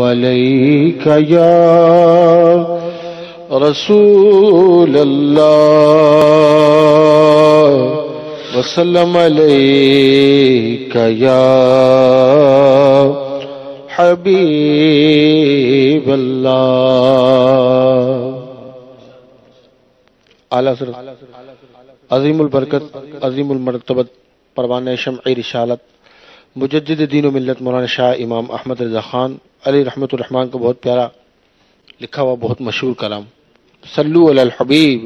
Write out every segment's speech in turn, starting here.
علیک یا رسول اللہ وسلم علیک یا حبیب اللہ۔ اعلیٰ حضرت عظیم البرکت عظیم المرتبت پروانہ شمع رسالت مجدد دین و ملت مولانا شاہ امام احمد رضا خان علی رحمت الرحمن کا بہت پیارا لکھا ہوا بہت مشہور کلام صلو علی الحبیب۔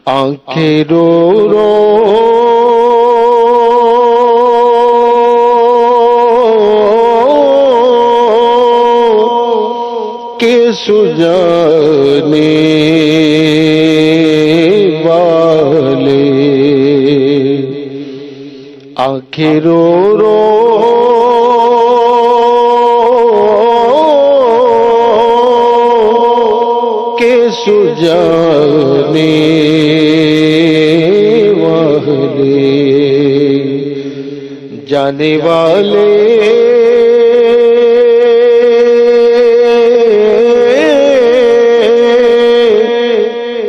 آنکھیں رو رو کے سجانے والے، آنکھیں رو رو کے سجانے والے، جانے والے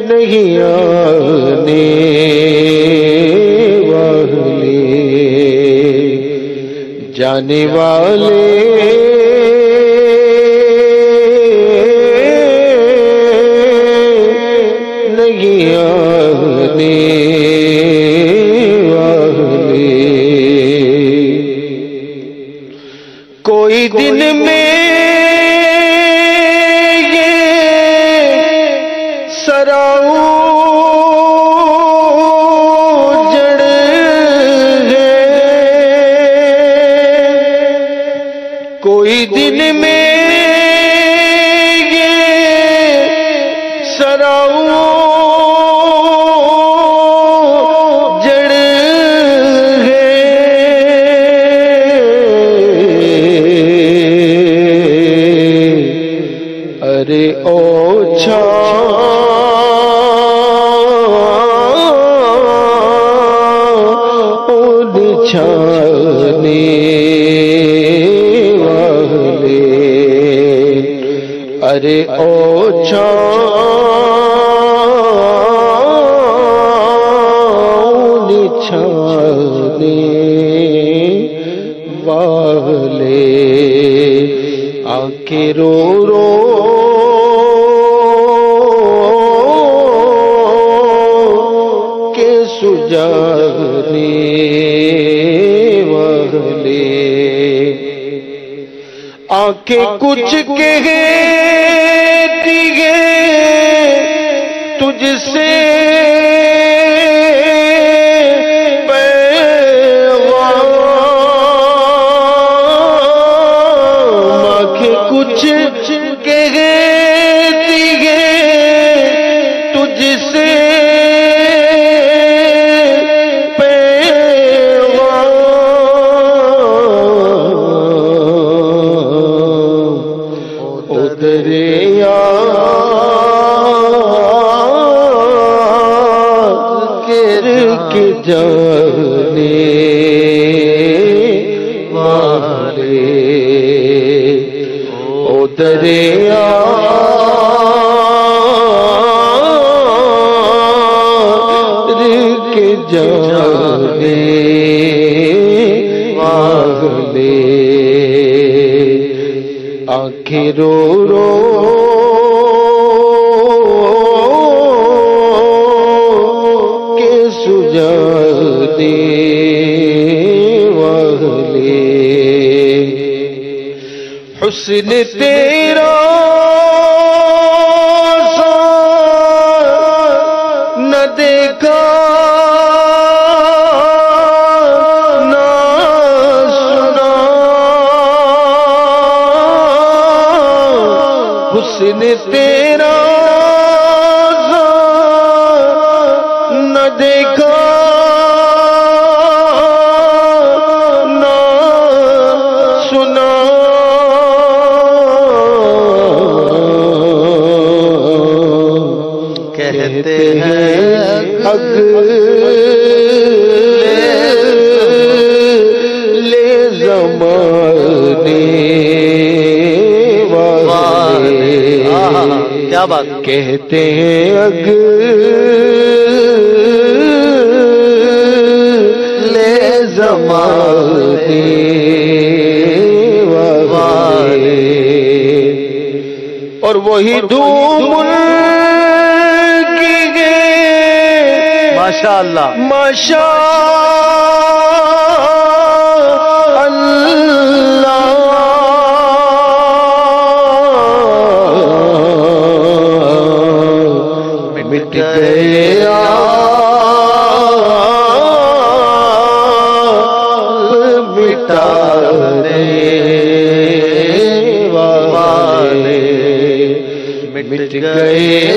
نہیں آنے والے، جانے والے نہیں آنے والے۔ کوئی دن میں یہ سراؤ جڑ ہے، کوئی دن میں یہ سراؤ جڑ ہے، ارے او چھانے والے، ارے او چھانے والے، آنکھیں رو رو کے سجانے والے، آنکھیں کچھ کہتی ہیں تجھ سے پیغام، آنکھیں کچھ کہتی ہیں تجھ سے جانے والے، او دریا کے جانے والے، آنکھیں رو رو سجانے والے، حسن تیرا سا نہ دیکھا نہ سنا، حسن تیرا سا نہ دیکھا کہتے ہیں اگلے زمانے والے کیا بات کہتے ہیں اگلے زمانے والے اور وہی دھوم کی گئے ماشاء اللہ مٹ گئے مٹانے والے مٹ گئے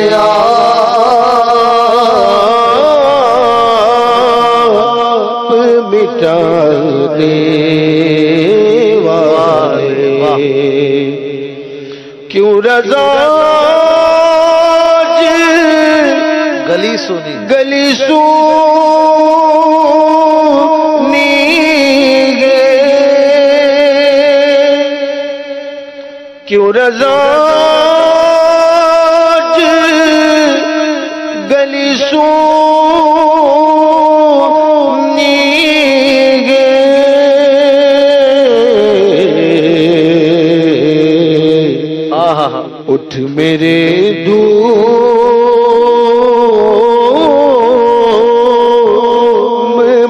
مٹانے والے کیوں رضا گلی سنی گلی سونی گے کیوں رضا گلی سونی گے اٹھ میرے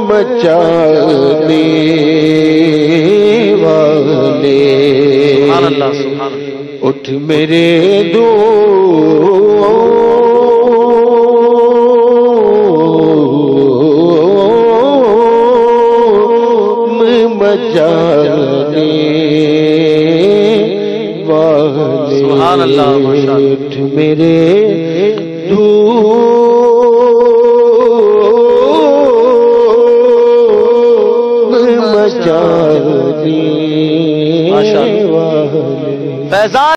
مچانے والے سبحان اللہ سبحان اللہ اٹھ میرے مچانے والے سبحان اللہ ماشاء اللہ اٹھ میرے ماشاء اللہ فیضان